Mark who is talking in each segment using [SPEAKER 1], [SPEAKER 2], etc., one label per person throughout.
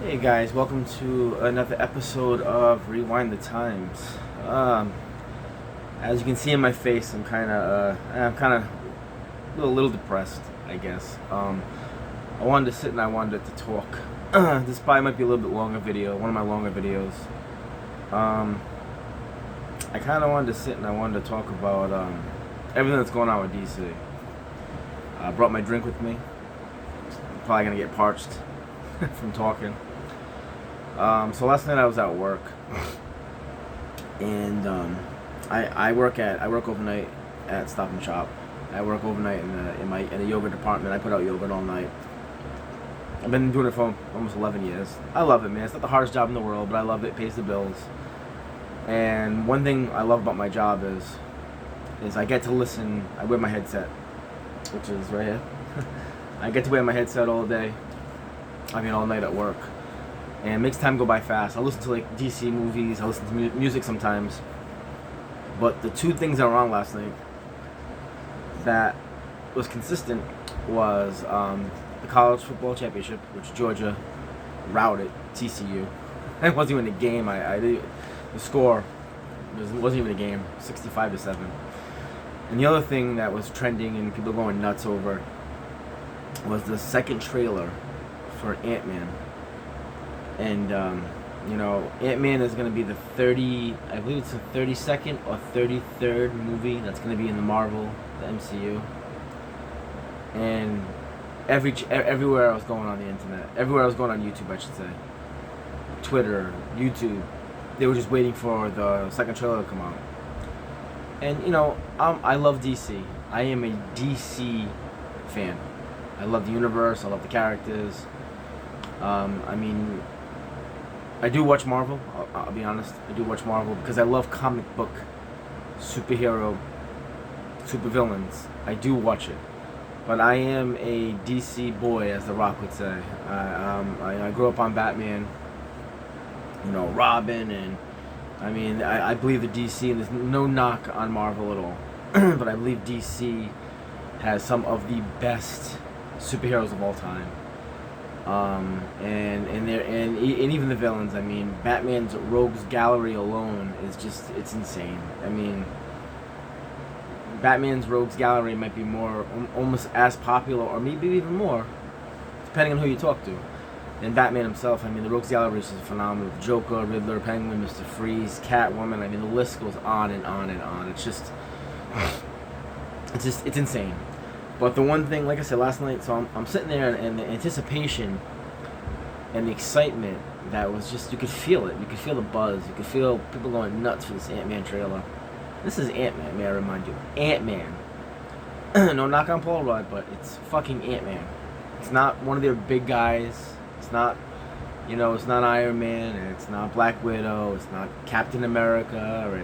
[SPEAKER 1] Hey guys, welcome to another episode of Rewind the Times. Um, as you can see in my face, I'm kind of a little depressed, I guess. I wanted to sit and I wanted to talk. This probably might be a little bit longer video, one of my longer videos. Um, I kind of wanted to sit and I wanted to talk about everything that's going on with DC. I brought my drink with me. I'm probably gonna get parched from talking. So last night I was at work, and I work overnight at Stop and Shop. I work overnight in the yoga department. I put out yoga all night. I've been doing it for almost 11 years. I love it, man. It's not the hardest job in the world, but I love it. It pays the bills. And one thing I love about my job is I get to listen. I wear my headset, which is right here. I get to wear my headset all day. I mean, all night at work. And it makes time go by fast. I listen to like DC movies. I listen to music sometimes. But the two things that were on last night that was consistent was the college football championship, which Georgia routed TCU. It wasn't even a game. The score wasn't even a game. 65-7. And the other thing that was trending and people going nuts over was the second trailer for Ant-Man. And Ant-Man is going to be I believe it's the 32nd or 33rd movie that's going to be in the Marvel, the MCU. And everywhere I was going on the internet, everywhere I was going on YouTube, I should say, Twitter, YouTube, they were just waiting for the second trailer to come out. And I love DC. I am a DC fan. I love the universe. I love the characters. I do watch Marvel. I'll be honest. I do watch Marvel because I love comic book superhero supervillains. I do watch it, but I am a DC boy, as The Rock would say. I grew up on Batman. Robin, and I believe the DC, and there's no knock on Marvel at all, but I believe DC has some of the best superheroes of all time. And even the villains. Batman's rogues gallery alone is it's insane. Batman's rogues gallery might be almost as popular, or maybe even more, depending on who you talk to, than Batman himself. The rogues gallery is phenomenal. Joker, Riddler, Penguin, Mr. Freeze, Catwoman. The list goes on and on and on. It's insane. But the one thing, like I said last night, so I'm sitting there, and the anticipation and the excitement that was just, you could feel it. You could feel the buzz. You could feel people going nuts for this Ant-Man trailer. This is Ant-Man, may I remind you. Ant-Man. No knock on Paul Rudd, but it's fucking Ant-Man. It's not one of their big guys. It's not, it's not Iron Man, and it's not Black Widow, it's not Captain America, or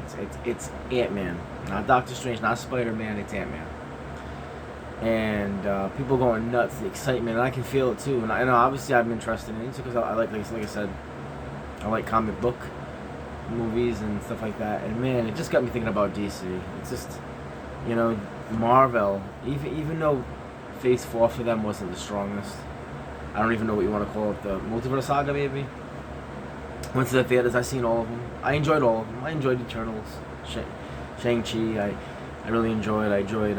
[SPEAKER 1] it's Ant-Man. Not Doctor Strange, not Spider-Man, it's Ant-Man. And people going nuts, the excitement, and I can feel it too. And I know, obviously, I'm interested in it because I like I said, I like comic book movies and stuff like that. And man, it just got me thinking about DC. It's just, Marvel. Even though Phase 4 for them wasn't the strongest, I don't even know what you want to call it, the Multiverse Saga, maybe. Went to the theaters. I seen all of them. I enjoyed all of them. I enjoyed Eternals, Shang-Chi. I really enjoyed. I enjoyed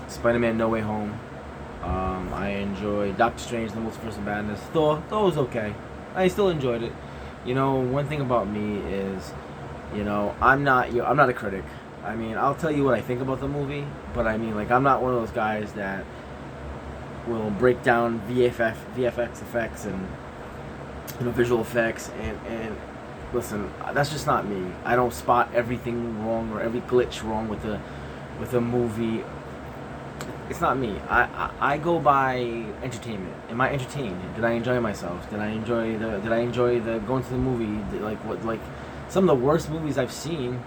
[SPEAKER 1] Spider-Man No Way Home. I enjoyed Doctor Strange, The Multiverse of Madness. Thor was okay. I still enjoyed it. One thing about me is, I'm not a critic. I'll tell you what I think about the movie, but I'm not one of those guys that will break down VFX effects and visual effects and listen. That's just not me. I don't spot everything wrong or every glitch wrong with a movie. It's not me. I go by entertainment. Am I entertained? Did I enjoy myself? Did I enjoy the going to the movie? Like some of the worst movies I've seen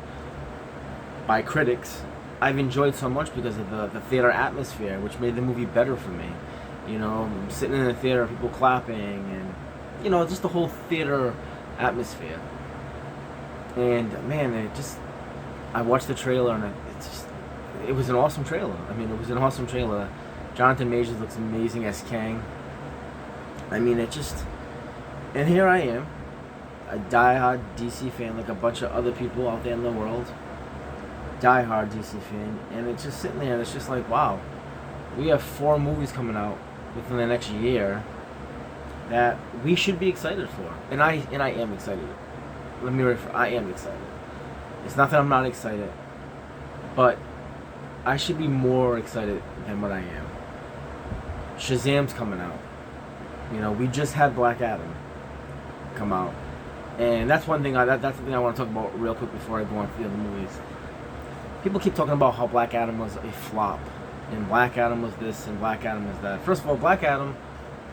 [SPEAKER 1] by critics, I've enjoyed so much because of the theater atmosphere, which made the movie better for me. Sitting in the theater, people clapping, and just the whole theater atmosphere. And man, I watched the trailer, and it was an awesome trailer. It was an awesome trailer. Jonathan Majors looks amazing as Kang. And here I am, a diehard DC fan, like a bunch of other people out there in the world. Diehard DC fan, and it's just sitting there, and it's just like, wow, we have 4 movies coming out within the next year that we should be excited for, and I am excited. I am excited. It's not that I'm not excited, but I should be more excited than what I am. Shazam's coming out. You know, we just had Black Adam come out, and that's one thing. That's the thing I want to talk about real quick before I go on to the other movies. People keep talking about how Black Adam was a flop, and Black Adam was this, and Black Adam was that. First of all, Black Adam,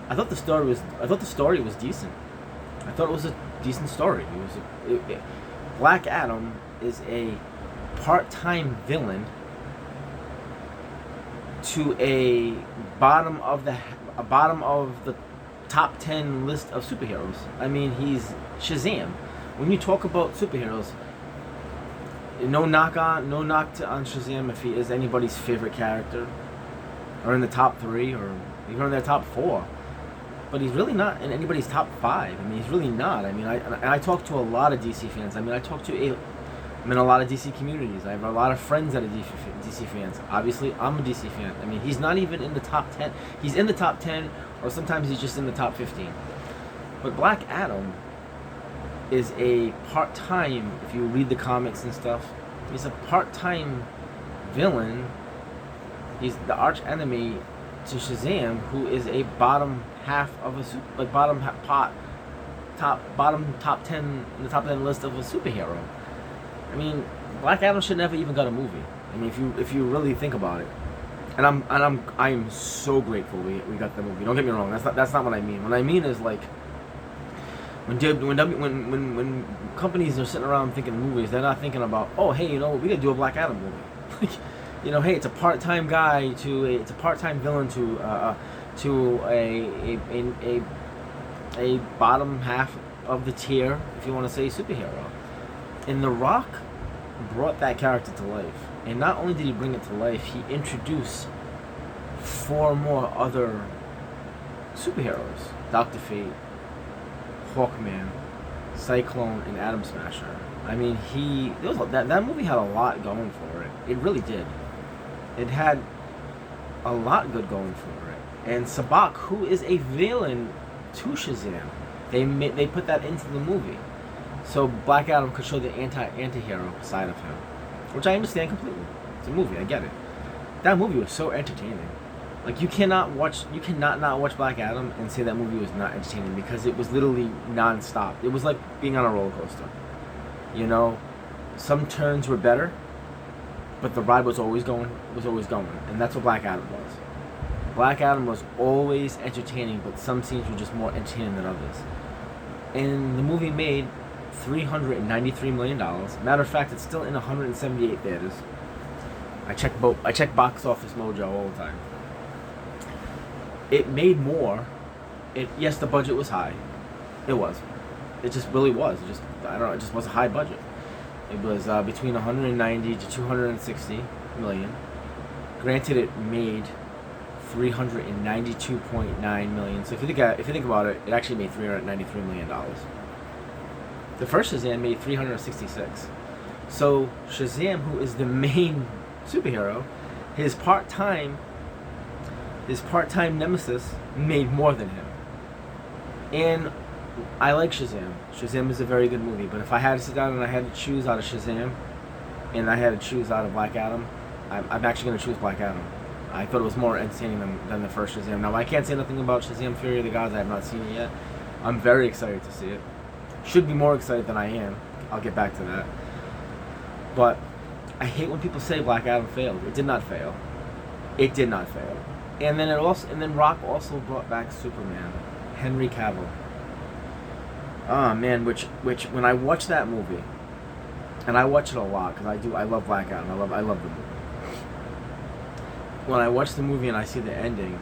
[SPEAKER 1] I thought the story was decent. I thought it was a decent story. Black Adam is a part-time villain to a bottom of the top 10 list of superheroes. I mean, he's Shazam. When you talk about superheroes, no knock on Shazam if he is anybody's favorite character, or in the top 3, or even in their top 4. But he's really not in anybody's top 5. I mean, he's really not. I mean, I talk to a lot of DC fans. I'm in a lot of DC communities. I have a lot of friends that are DC fans. Obviously, I'm a DC fan. I mean, he's not even in the top 10. He's in the top 10, or sometimes he's just in the top 15. But Black Adam is a part-time, if you read the comics and stuff, he's a part-time villain. He's the arch enemy to Shazam, who is a bottom half of a top 10 in the top 10 list of a superhero. I mean, Black Adam should never even got a movie. I mean, if you really think about it, and I am so grateful we got the movie. Don't get me wrong. That's not what I mean. What I mean is, like, when companies are sitting around thinking movies, they're not thinking about, oh, hey, you know, we gotta do a Black Adam movie. You know, hey, it's a part-time guy it's a part-time villain to a bottom half of the tier, if you want to say, superhero. And The Rock brought that character to life. And not only did he bring it to life, he introduced 4 more other superheroes: Dr. Fate, Hawkman, Cyclone, and Atom Smasher. I mean, that movie had a lot going for it. It really did. It had a lot good going for it. And Sabak, who is a villain to Shazam, they put that into the movie, so Black Adam could show the anti-hero side of him, which I understand completely. It's a movie, I get it. That movie was so entertaining. Like, you cannot not watch Black Adam and say that movie was not entertaining, because it was literally non-stop. It was like being on a roller coaster. You know, some turns were better, but the ride was always going, and that's what Black Adam was. Black Adam was always entertaining, but some scenes were just more entertaining than others. And the movie made $393 million. Matter of fact, it's still in 178 theaters. I check Box Office Mojo all the time. It made more. Yes, the budget was high. It was. It just really was. It just was a high budget. It was between 190 to 260 million. Granted, it made 392.9 million. So if you think about it, it actually made $393 million. The first Shazam made 366. So Shazam, who is the main superhero, his part-time nemesis made more than him. And I like Shazam. Shazam is a very good movie, but if I had to sit down and I had to choose out of Shazam, and I had to choose out of Black Adam, I'm actually going to choose Black Adam. I thought it was more entertaining than the first Shazam. Now, I can't say nothing about Shazam Fury of the Gods. I have not seen it yet. I'm very excited to see it. Should be more excited than I am. I'll get back to that. But I hate when people say Black Adam failed. It did not fail. It did not fail. And then Rock also brought back Superman, Henry Cavill. Oh man, which when I watch that movie, and I watch it a lot because I love Black Adam. I love the movie. When I watch the movie and I see the ending,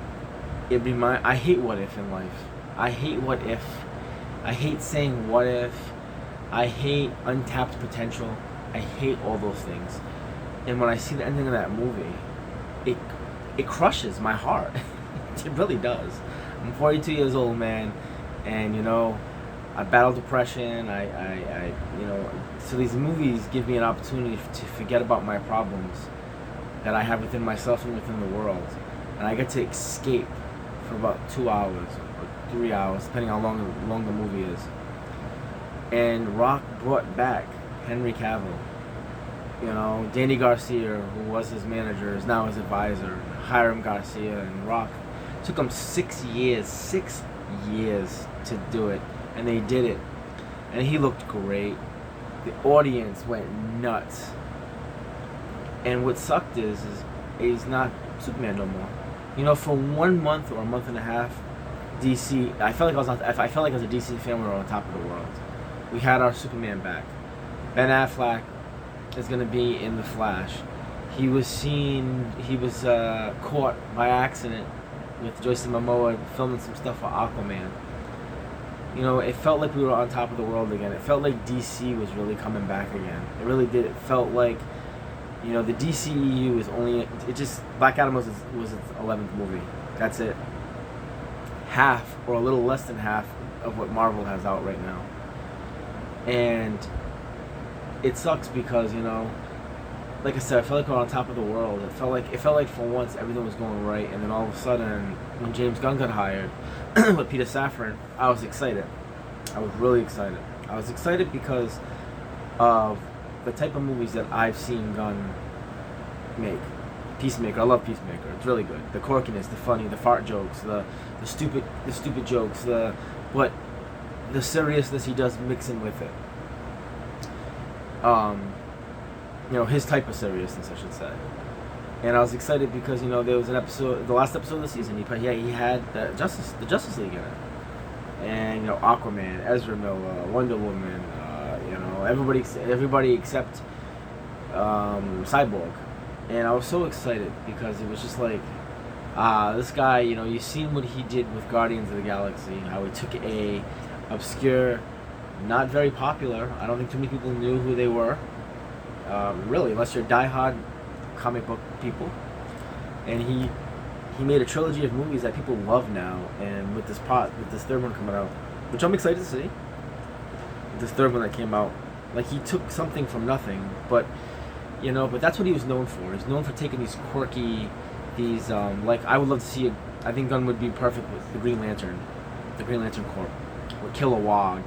[SPEAKER 1] I hate what if in life. I hate what if. I hate saying what if. I hate untapped potential. I hate all those things. And when I see the ending of that movie, it crushes my heart. It really does. I'm 42 years old, man, and you know, I battle depression. You know, so these movies give me an opportunity to forget about my problems that I have within myself and within the world, and I get to escape for about 2 hours or 3 hours, depending how long the movie is. And Rock brought back Henry Cavill. You know, Danny Garcia, who was his manager, is now his advisor. Hiram Garcia, and Rock took them 6 years to do it, and they did it. And he looked great. The audience went nuts. And what sucked is he's not Superman no more. You know, for 1 month or a month and a half, DC. I felt like as a DC fan, we were on top of the world. We had our Superman back. Ben Affleck is going to be in The Flash. He was caught by accident with Jason Momoa filming some stuff for Aquaman. You know, it felt like we were on top of the world again. It felt like DC was really coming back again. It really did. It felt like, you know, the DCEU is only, Black Adam was its 11th movie. That's it. Half, or a little less than half, of what Marvel has out right now. And it sucks because, you know, like I said, I felt like we were on top of the world. It felt like for once everything was going right, and then all of a sudden, when James Gunn got hired with Peter Safran, I was excited. I was really excited. I was excited because of the type of movies that I've seen Gunn make. Peacemaker, I love Peacemaker. It's really good. The quirkiness, the funny, the fart jokes, the stupid jokes, but the seriousness he does mix in with it. You know, his type of seriousness, I should say. And I was excited because, you know, there was an episode, the last episode of the season, he had the Justice League in it. And, you know, Aquaman, Ezra Miller, Wonder Woman, you know, everybody except Cyborg. And I was so excited because it was just like, this guy, you know, you've seen what he did with Guardians of the Galaxy, how he took a obscure, not very popular, I don't think too many people knew who they were, really, unless you're diehard comic book people. And he made a trilogy of movies that people love now, and with this third one coming out, which I'm excited to see. This third one that came out, like, he took something from nothing, but, you know, but that's what he was known for. He's known for taking these quirky, like, I would love to see I think Gunn would be perfect with the Green Lantern Corps, with Kilowog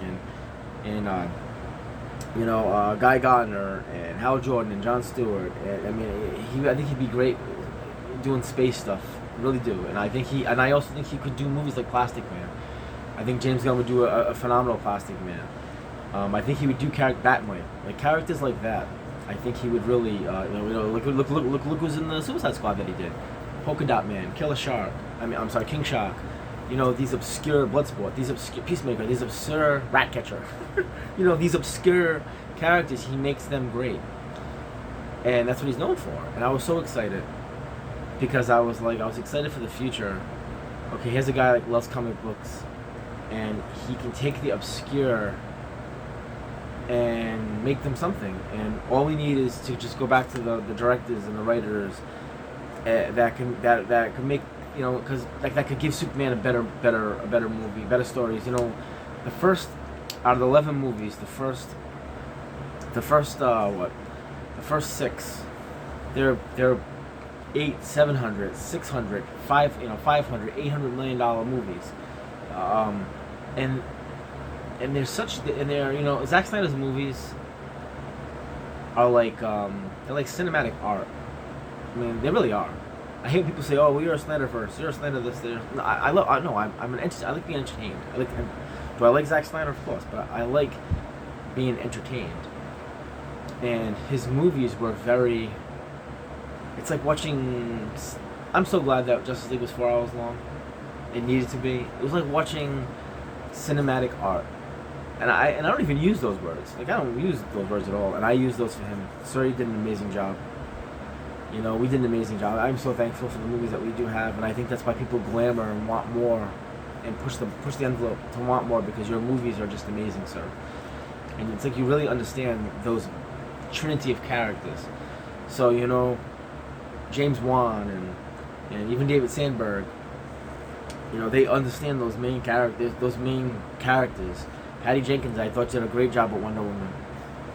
[SPEAKER 1] and you know, Guy Gardner and Hal Jordan and Jon Stewart. And, I mean, I think he'd be great doing space stuff. I really do. And I also think he could do movies like Plastic Man. I think James Gunn would do a phenomenal Plastic Man. I think he would do Batman, like characters like that. I think he would really, look who's in the Suicide Squad that he did. Polka Dot Man, King Shark. You know, these obscure Bloodsport, these obscure Peacemaker, these obscure Ratcatcher. You know, these obscure characters, he makes them great. And that's what he's known for. And I was so excited because I was excited for the future. Okay, here's a guy that loves comic books, and he can take the obscure and make them something. And all we need is to just go back to the directors and the writers that can make, you know, because that could give Superman a better movie, better stories. You know, the first out of the 11 movies, the first 6, they're 800, 700, 600, 500, $800 million movies, and they're, you know, Zack Snyder's movies are like they're like cinematic art. I mean, they really are. I hate when people say, "Oh, well, you're a Snyderverse. You're a Snyder this." No, I like being entertained. Do I like Zack Snyder? Of course, but I like being entertained. And his movies were very. It's like watching. I'm so glad that Justice League was 4 hours long. It needed to be. It was like watching cinematic art. And I don't even use those words. Like, I don't use those words at all. And I use those for him. Sir, he did an amazing job. You know, we did an amazing job. I'm so thankful for the movies that we do have, and I think that's why people glamour and want more, and push the envelope to want more, because your movies are just amazing, sir. And it's like you really understand those trinity of characters. So, you know, James Wan and even David Sandberg, you know, they understand those main characters, Patty Jenkins, I thought did a great job with Wonder Woman.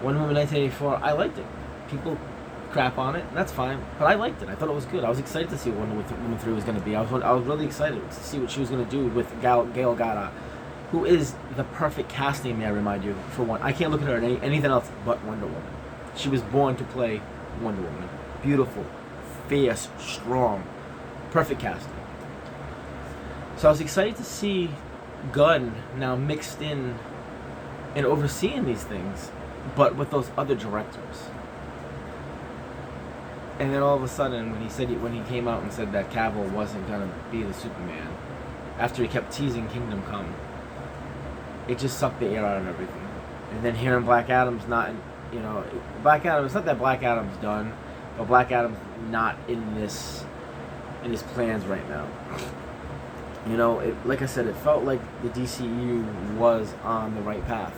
[SPEAKER 1] Wonder Woman 1984, I liked it. People crap on it, and that's fine. But I liked it. I thought it was good. I was excited to see what Wonder Woman 3 was going to be. I was really excited to see what she was going to do with Gail Gadot, who is the perfect casting, may I remind you, for one. I can't look at her in anything else but Wonder Woman. She was born to play Wonder Woman. Beautiful, fierce, strong, perfect casting. So I was excited to see Gunn now mixed in and overseeing these things, but with those other directors. And then all of a sudden, when he came out and said that Cavill wasn't gonna be the Superman, after he kept teasing Kingdom Come, it just sucked the air out of everything. And then hearing Black Adam's not, Black Adam. It's not that Black Adam's done, but Black Adam's not in his plans right now. Like I said, it felt like the DCU was on the right path.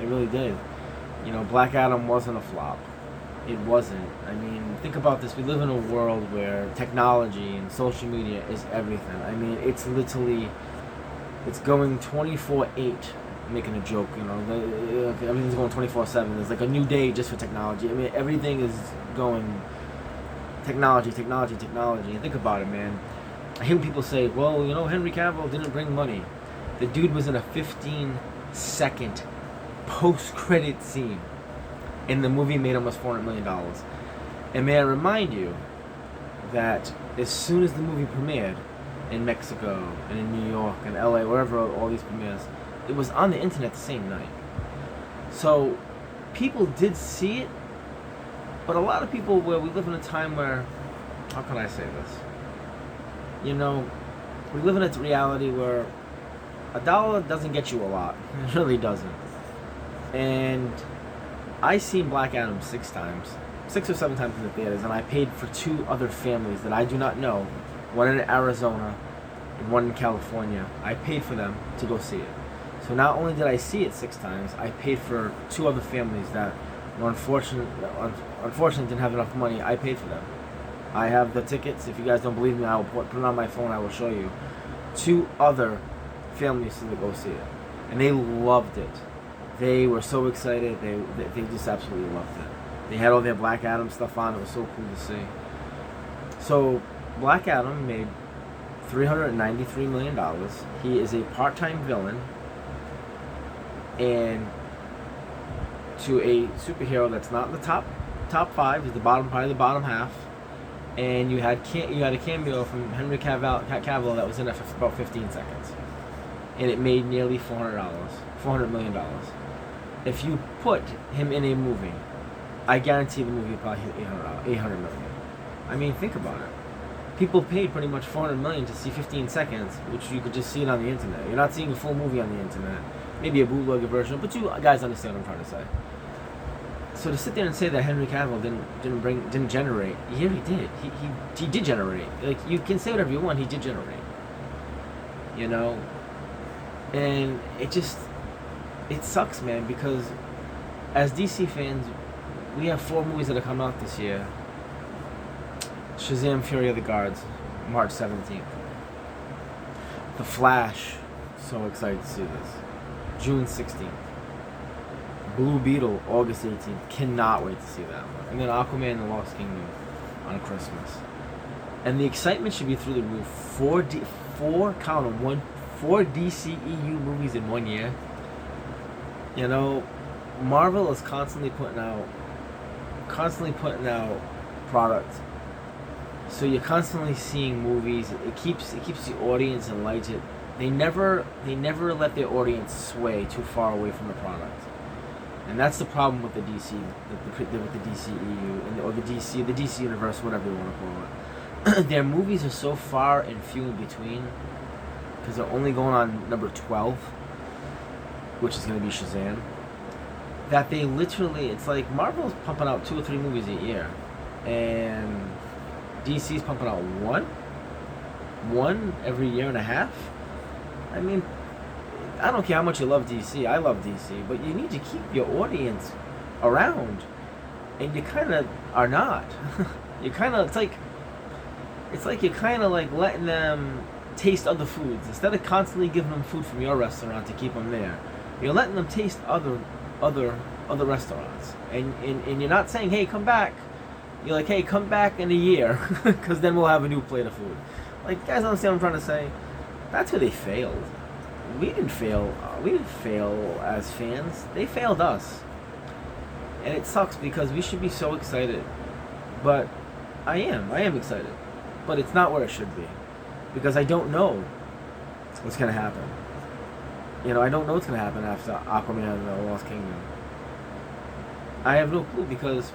[SPEAKER 1] It really did. Black Adam wasn't a flop. It wasn't. I mean, think about this. We live in a world where technology and social media is everything. I mean, it's literally, it's going 24/8, making a joke, everything's going 24/7. There's like a new day just for technology. I mean, everything is going technology. And think about it, man. I hear people say, well, Henry Cavill didn't bring money. The dude was in a 15-second post-credit scene, and the movie made almost $400 million. And may I remind you that as soon as the movie premiered in Mexico and in New York and LA, wherever all these premieres, it was on the internet the same night. So people did see it, but a lot of people, where we live in a time where, how can I say this? We live in a reality where a dollar doesn't get you a lot. It really doesn't. And I seen Black Adam 6 or 7 times in the theaters, and I paid for 2 other families that I do not know, one in Arizona and one in California. I paid for them to go see it. So not only did I see it 6 times, I paid for 2 other families that were unfortunately didn't have enough money. I paid for them. I have the tickets. If you guys don't believe me, I will put it on my phone. I will show you 2 other families to go see it, and they loved it. They were so excited. They just absolutely loved it. They had all their Black Adam stuff on. It was so cool to see. So Black Adam made $393 million. He is a part-time villain, and to a superhero that's not in the top 5, is the bottom, probably the bottom half. And you had a cameo from Henry Cavill that was in it for about 15 seconds, and it made nearly $400 million. If you put him in a movie, I guarantee the movie would probably hit $800 million. I mean, think about it. People paid pretty much $400 million to see 15 seconds, which you could just see it on the internet. You're not seeing a full movie on the internet, maybe a bootleg version, but you guys understand what I'm trying to say. So to sit there and say that Henry Cavill didn't generate, yeah, he did. He did generate. Like, you can say whatever you want, he did generate. And it sucks, man, because as DC fans, we have 4 movies that have come out this year. Shazam! Fury of the Gods, March 17th. The Flash, so excited to see this. June 16th. Blue Beetle, August 18th. Cannot wait to see that one. And then Aquaman and the Lost Kingdom on Christmas. And the excitement should be through the roof. 4 DCEU movies in 1 year. Marvel is constantly putting out product. So you're constantly seeing movies. It keeps the audience enlightened. They never let their audience sway too far away from the product. And that's the problem with the DC, with the DCEU, or the DC universe, whatever you want to call it. Their movies are so far and few in between, because they're only going on number 12, which is going to be Shazam, that they literally, it's like Marvel's pumping out 2 or 3 movies a year, and DC's pumping out one every year and a half. I mean, I don't care how much you love DC. I love DC, but you need to keep your audience around, and you kind of are not. You kind of, it's like you're kind of like letting them taste other foods instead of constantly giving them food from your restaurant to keep them there. You're letting them taste other restaurants, and you're not saying, hey, come back. You're like, hey, come back in a year, because then we'll have a new plate of food. Like, you guys understand what I'm trying to say? That's where they failed. We didn't fail. We didn't fail as fans. They failed us, and it sucks because we should be so excited. But I am excited, but it's not where it should be, because I don't know what's gonna happen. You know, I don't know what's gonna happen after Aquaman and the Lost Kingdom. I have no clue, because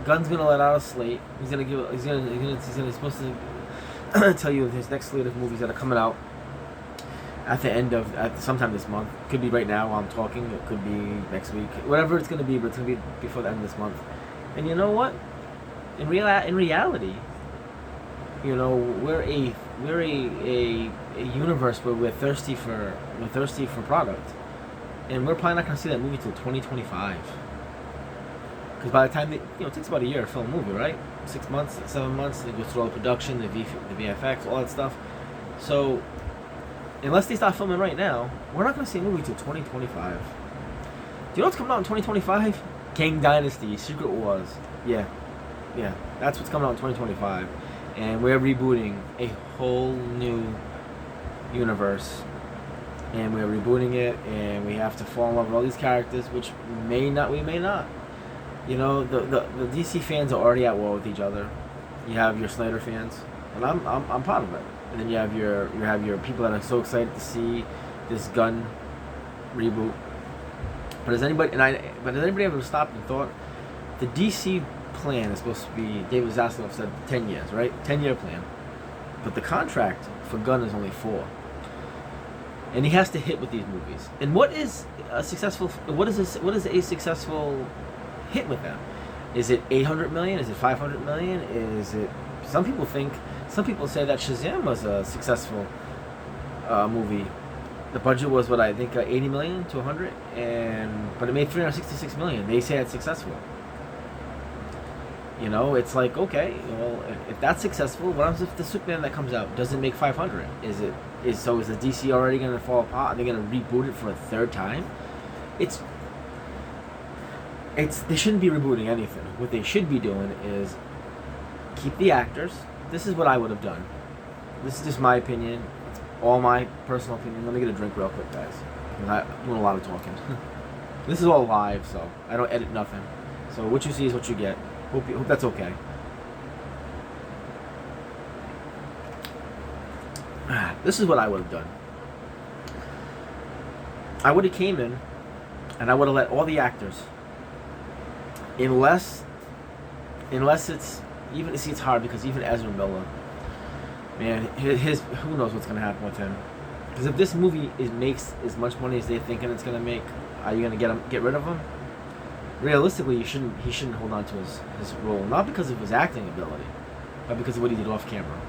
[SPEAKER 1] Gunn's gonna let out a slate. He's supposed to tell you his next slate of movies that are coming out at the end of sometime this month. Could be right now while I'm talking. It could be next week. Whatever it's gonna be, but it's gonna be before the end of this month. And you know what? In reality, you know, we're a universe where we're thirsty for product, and we're probably not gonna see that movie till 2025. Because by the time it takes about a year to film a movie, right? 6 months, 7 months. They go through all the production, the VFX, all that stuff. So unless they start filming right now, we're not gonna see a movie till 2025. Do you know what's coming out in 2025? Kang Dynasty, Secret Wars. Yeah, that's what's coming out in 2025, and we're rebooting a whole new universe, and we're rebooting it, and we have to fall in love with all these characters, which we may not. You know, the DC fans are already at war with each other. You have your Snyder fans, and I'm part of it. And then you have your people that are so excited to see this Gunn reboot. But has anybody ever stopped and thought the DC plan is supposed to be, David Zaslav said 10 years, right? 10-year plan. But the contract for Gunn is only 4. And he has to hit with these movies. And what is a successful hit with them? Is it 800 million? Is it 500 million? Is it, some people say that Shazam was a successful movie. The budget was 80 million to 100, but it made 366 million. They say it's successful. You know, it's like, okay, well, if that's successful, what happens if the Superman that comes out doesn't make 500? Is the DC already going to fall apart? Are they going to reboot it for a third time? They shouldn't be rebooting anything. What they should be doing is keep the actors. This is what I would have done. This is just my opinion. It's all my personal opinion. Let me get a drink real quick, guys. I'm doing a lot of talking. This is all live, so I don't edit nothing. So what you see is what you get. Hope that's okay. This is what I would have done. I would have came in, and I would have let all the actors, unless it's hard, because even Ezra Miller, man, who knows what's gonna happen with him? Because if this movie makes as much money as they're thinking it's gonna make, are you gonna get rid of him? Realistically, he shouldn't hold on to his role, not because of his acting ability, but because of what he did off camera.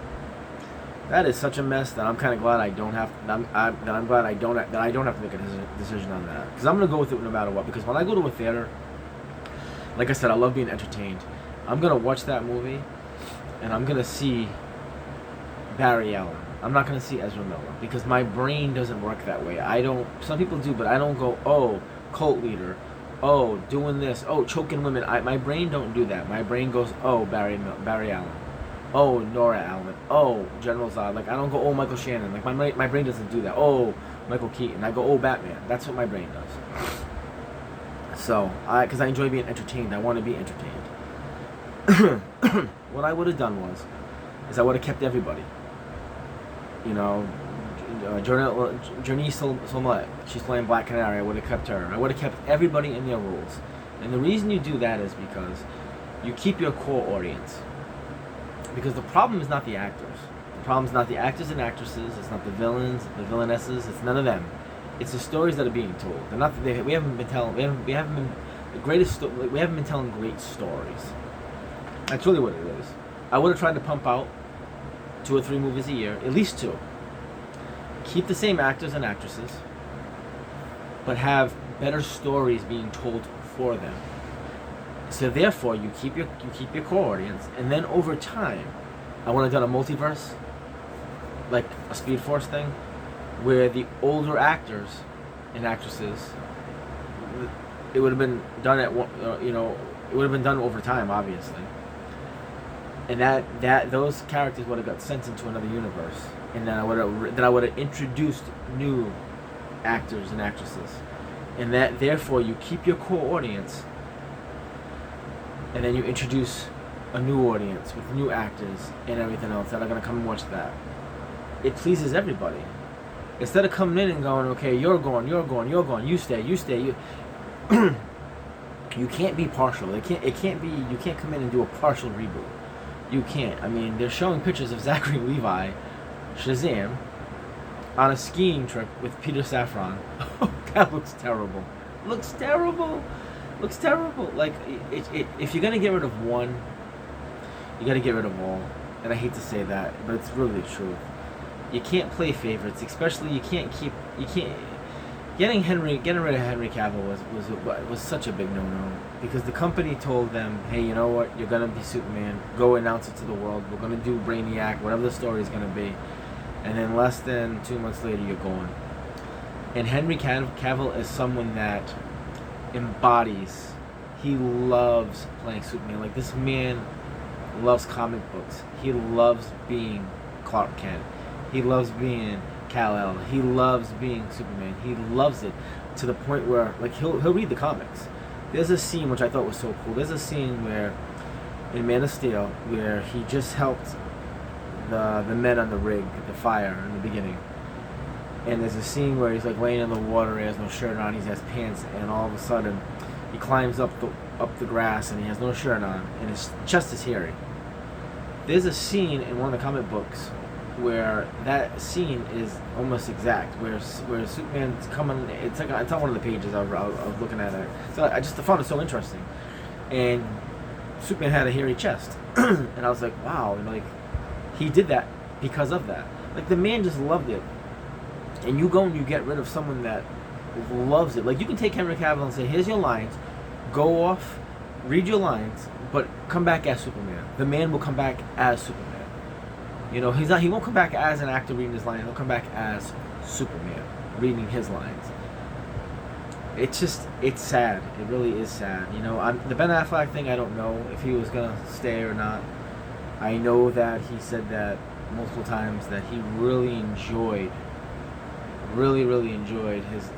[SPEAKER 1] That is such a mess that I'm kind of glad I don't have. I'm glad I don't have to make a decision on that, because I'm gonna go with it no matter what. Because when I go to a theater, like I said, I love being entertained. I'm gonna watch that movie, and I'm gonna see Barry Allen. I'm not gonna see Ezra Miller, because my brain doesn't work that way. Some people do, but I don't go, oh, cult leader, oh, doing this, oh, choking women. My brain don't do that. My brain goes, oh, Barry Allen, oh, Nora Allen, oh, General Zod. Like, I don't go, oh, Michael Shannon. Like, my brain doesn't do that. Oh, Michael Keaton. I go, oh, Batman. That's what my brain does. So, because I enjoy being entertained. I want to be entertained. What I would have done is I would have kept everybody. You know, Janice Smollett, she's playing Black Canary. I would have kept her. I would have kept everybody in their roles. And the reason you do that is because you keep your core audience. Because the problem is not the actors. The problem is not the actors and actresses. It's not the villains, the villainesses. It's none of them. It's the stories that are being told. They're not. We haven't been telling great stories. That's really what it is. I would have tried to pump out 2 or 3 movies a year, at least 2. Keep the same actors and actresses, but have better stories being told for them. So therefore, you keep your core audience, and then over time, I would have done a multiverse, like a Speed Force thing, where the older actors and actresses, it would have been done at it would have been done over time, obviously, and that those characters would have got sent into another universe, and then I would have introduced new actors and actresses, and that therefore you keep your core audience, and then you introduce a new audience with new actors and everything else that are going to come and watch that. It pleases everybody. Instead of coming in and going, okay, you're going, you stay, you you can't be partial. You can't come in and do a partial reboot. You can't. I mean, they're showing pictures of Zachary Levi, Shazam, on a skiing trip with Peter Safran. That looks terrible. Looks terrible. Like, if you're going to get rid of one, you got to get rid of all. And I hate to say that, but it's really the truth. You can't play favorites, especially you can't. Getting rid of Henry Cavill was such a big no-no, because the company told them, hey, you know what, you're gonna be Superman, go announce it to the world, we're gonna do Brainiac, whatever the story is gonna be, and then less than 2 months later you're gone. And Henry Cavill is someone that embodies, he loves playing Superman. Like, this man loves comic books, he loves being Clark Kent, he loves being Kal-El, he loves being Superman, he loves it to the point where, like, he'll read the comics. There's a scene which I thought was so cool. There's a scene where in Man of Steel where he just helped the men on the rig, the fire in the beginning, and there's a scene where he's like laying in the water, he has no shirt on, he has pants, and all of a sudden he climbs up the grass and he has no shirt on and his chest is hairy. There's a scene in one of the comic books where that scene is almost exact, where Superman's coming. It's on one of the pages I was looking at it. So I just found it so interesting, and Superman had a hairy chest, and I was like, wow, and like he did that because of that. Like, the man just loved it, and you go and you get rid of someone that loves it. Like, you can take Henry Cavill and say, here's your lines, go off, read your lines, but come back as Superman. The man will come back as Superman. You know, he won't come back as an actor reading his lines. He'll come back as Superman reading his lines. It's sad. It really is sad. You know, the Ben Affleck thing, I don't know if he was going to stay or not. I know that he said that multiple times, that he really enjoyed his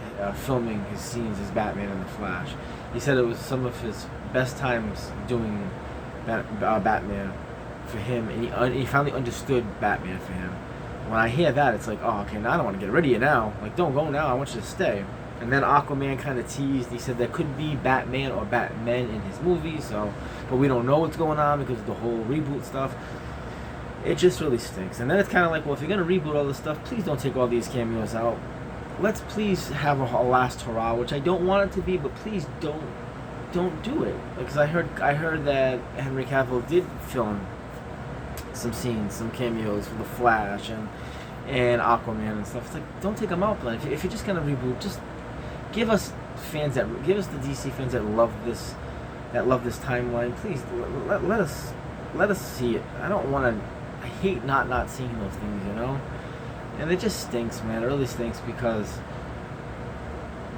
[SPEAKER 1] filming his scenes as Batman and the Flash. He said it was some of his best times doing Batman for him, and he finally understood Batman for him. When I hear that, it's like, oh, okay, now I don't want to get rid of you now. Like, don't go now, I want you to stay. And then Aquaman kind of teased, he said there could be Batman or Batmen in his movie, but we don't know what's going on because of the whole reboot stuff. It just really stinks. And then it's kind of like, well, if you're going to reboot all this stuff, please don't take all these cameos out. Let's please have a last hurrah, which I don't want it to be, but please don't do it. Because I heard that Henry Cavill did film some scenes, some cameos for the Flash and Aquaman and stuff. It's like, don't take them out, but if you're just gonna reboot, just give us the DC fans that love this timeline. Please let us see it. I hate not seeing those things, you know. And it just stinks, man. It really stinks, because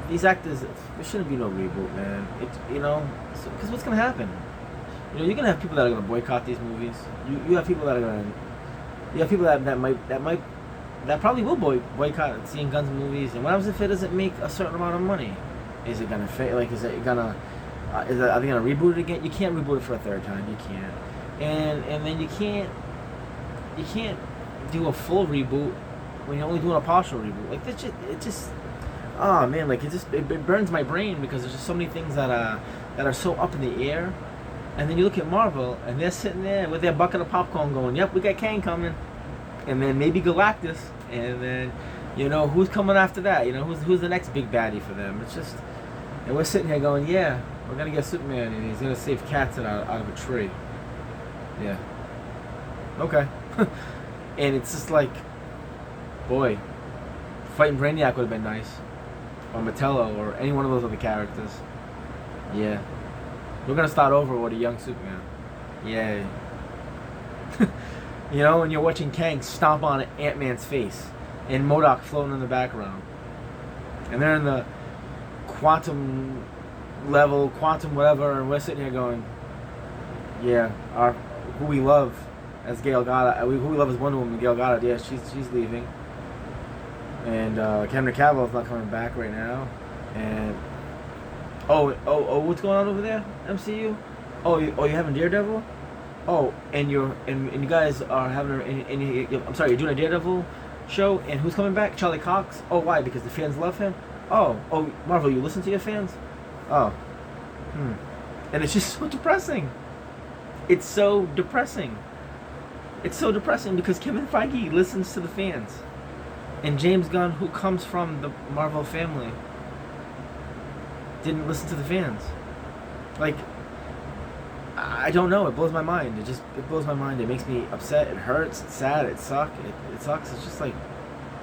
[SPEAKER 1] these actors, there shouldn't be no reboot, man. Because what's gonna happen? You know, you're gonna have people that are gonna boycott these movies. You have people that are gonna. You have people that probably will boycott seeing guns movies. And what happens if it doesn't make a certain amount of money? Is it gonna fail? Like, are they gonna reboot it again? You can't reboot it for a third time. You can't. And then you can't do a full reboot when you're only doing a partial reboot. Like, it just. Oh man, like it burns my brain, because there's just so many things that are so up in the air. And then you look at Marvel, and they're sitting there with their bucket of popcorn going, yep, we got Kang coming. And then maybe Galactus. And then, you know, who's coming after that? You know, who's the next big baddie for them? It's just, and we're sitting here going, yeah, we're going to get Superman, and he's going to save cats out of a tree. Yeah. Okay. And it's just like, boy, fighting Brainiac would have been nice. Or Metello, or any one of those other characters. Yeah. We're gonna start over with a young Superman. Yay. You know, and you're watching Kang stomp on Ant-Man's face, and MODOK floating in the background. and they're in the quantum level, quantum whatever, and we're sitting here going, yeah, our who we love as Gail Goddard, who we love as Wonder Woman, Gail Goddard, yeah, she's leaving, and Henry Cavill's not coming back right now, and what's going on over there, MCU? You having Daredevil? Oh, and you guys are having I'm sorry, you're doing a Daredevil show, and who's coming back? Charlie Cox. Oh, why? Because the fans love him. Oh, Marvel, you listen to your fans? Oh, and it's just so depressing. It's so depressing. It's so depressing because Kevin Feige listens to the fans, and James Gunn, who comes from the Marvel family, didn't listen to the fans. Like, I don't know. It blows my mind. It blows my mind. It makes me upset. It hurts. It's sad. It sucks. It sucks. It's just like,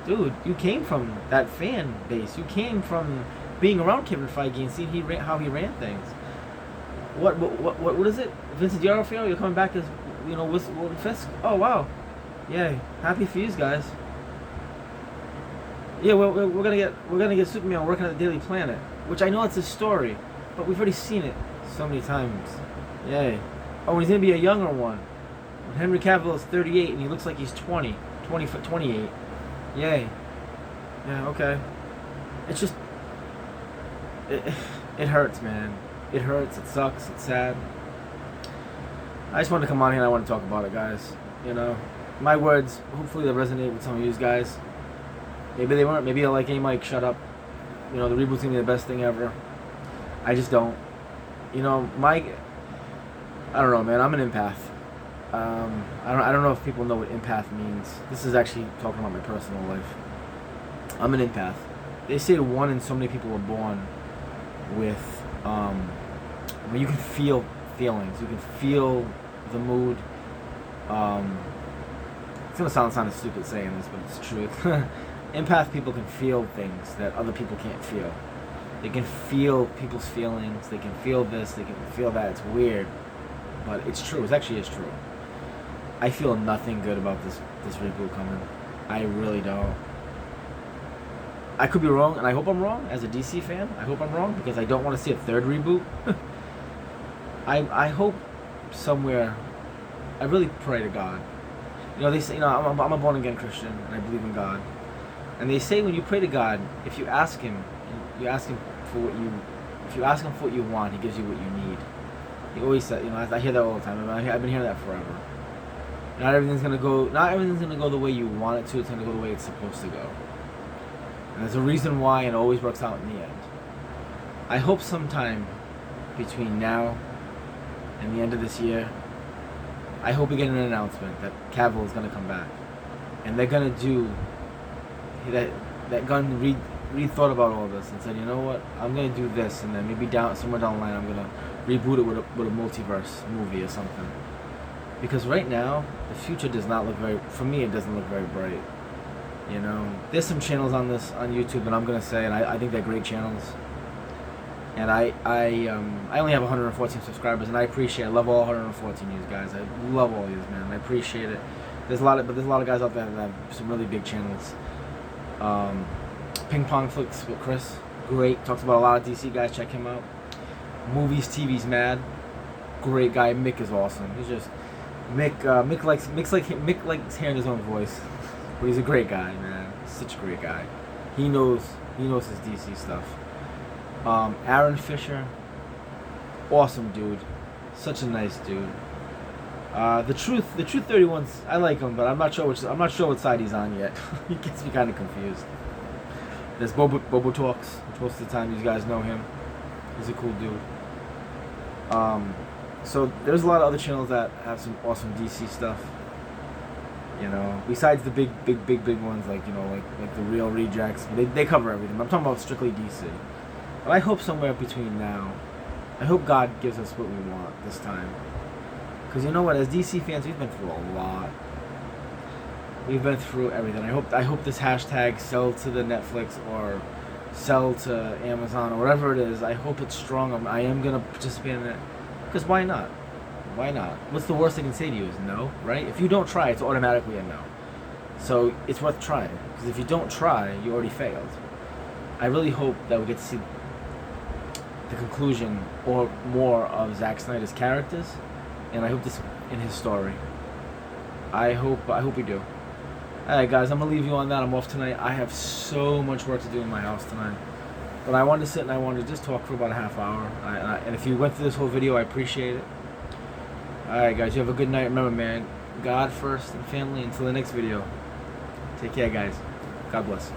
[SPEAKER 1] dude, you came from that fan base. You came from being around Kevin Feige and seeing how he ran things. What is it? Vincent D'Onofrio, you're coming back as, with Fisk. Oh wow, yeah, happy for you guys. Yeah, we're gonna get Superman working at the Daily Planet, which I know it's a story, but we've already seen it so many times. Yay. Oh, and he's gonna be a younger one. Henry Cavill is 38 and he looks like he's 28. Yay. Yeah, okay. It's just, it hurts, man. It hurts, it sucks, it's sad. I just wanted to come on here and I want to talk about it, guys. My words, hopefully they resonate with some of you guys. Maybe they weren't. Maybe you're like, hey Mike, shut up. The reboot's gonna be the best thing ever. I just don't. Mike, I don't know, man. I'm an empath. I don't know if people know what empath means. This is actually talking about my personal life. I'm an empath. They say one in so many people are born with, where you can feel feelings. You can feel the mood. It's gonna sound kind of stupid saying this, but it's true. Empath people can feel things that other people can't feel. They can feel people's feelings. They can feel this. They can feel that. It's weird, but it's true. It actually is true. I feel nothing good about this reboot coming. I really don't. I could be wrong, and I hope I'm wrong. As a DC fan, I hope I'm wrong because I don't want to see a third reboot. I hope somewhere. I really pray to God. They say, I'm a born again Christian, and I believe in God. And they say when you pray to God, if you ask Him for what you want, He gives you what you need. He always said, I hear that all the time. I've been hearing that forever. Not everything's gonna go the way you want it to. It's gonna go the way it's supposed to go. And there's a reason why it always works out in the end. I hope sometime between now and the end of this year, I hope we get an announcement that Cavill is gonna come back, and they're gonna do that. Gunn rethought about all this and said, you know what, I'm gonna do this, and then maybe somewhere down the line, I'm gonna reboot it with a multiverse movie or something. Because right now, the future does not look for me, it doesn't look very bright. There's some channels on YouTube that I'm gonna say, and I think they're great channels. And I only have 114 subscribers, and I love all 114 of you guys. I love all of you, man. I appreciate it. There's a lot of guys out there that have some really big channels. Ping Pong Flicks with Chris, great. Talks about a lot of DC guys. Check him out. Movies, TV's Mad, great guy. Mick is awesome. He's just Mick likes hearing his own voice, but he's a great guy, man. Such a great guy. He knows his DC stuff. Aaron Fisher, awesome dude, such a nice dude. The Truth 31's, I like him, but I'm not sure what side he's on yet. He gets me kind of confused. There's Bobo Talks, which most of the time you guys know him. He's a cool dude. So there's a lot of other channels that have some awesome DC stuff. Besides the big ones like the Real Rejects, they cover everything. I'm talking about strictly DC. But I hope somewhere between now, I hope God gives us what we want this time. Because you know what, as DC fans, we've been through a lot. We've been through everything. I hope this hashtag sell to the Netflix or sell to Amazon or whatever it is. I hope it's strong. I am gonna participate in it. Because why not? Why not? What's the worst they can say to you is no, right? If you don't try, it's automatically a no. So it's worth trying. Because if you don't try, you already failed. I really hope that we get to see the conclusion or more of Zack Snyder's characters, and I hope this in his story. I hope we do. Alright guys, I'm gonna leave you on that. I'm off tonight. I have so much work to do in my house tonight. But I wanted to sit and I wanted to just talk for about a half hour. And if you went through this whole video, I appreciate it. Alright guys, you have a good night. Remember man, God first and family. Until the next video. Take care guys. God bless.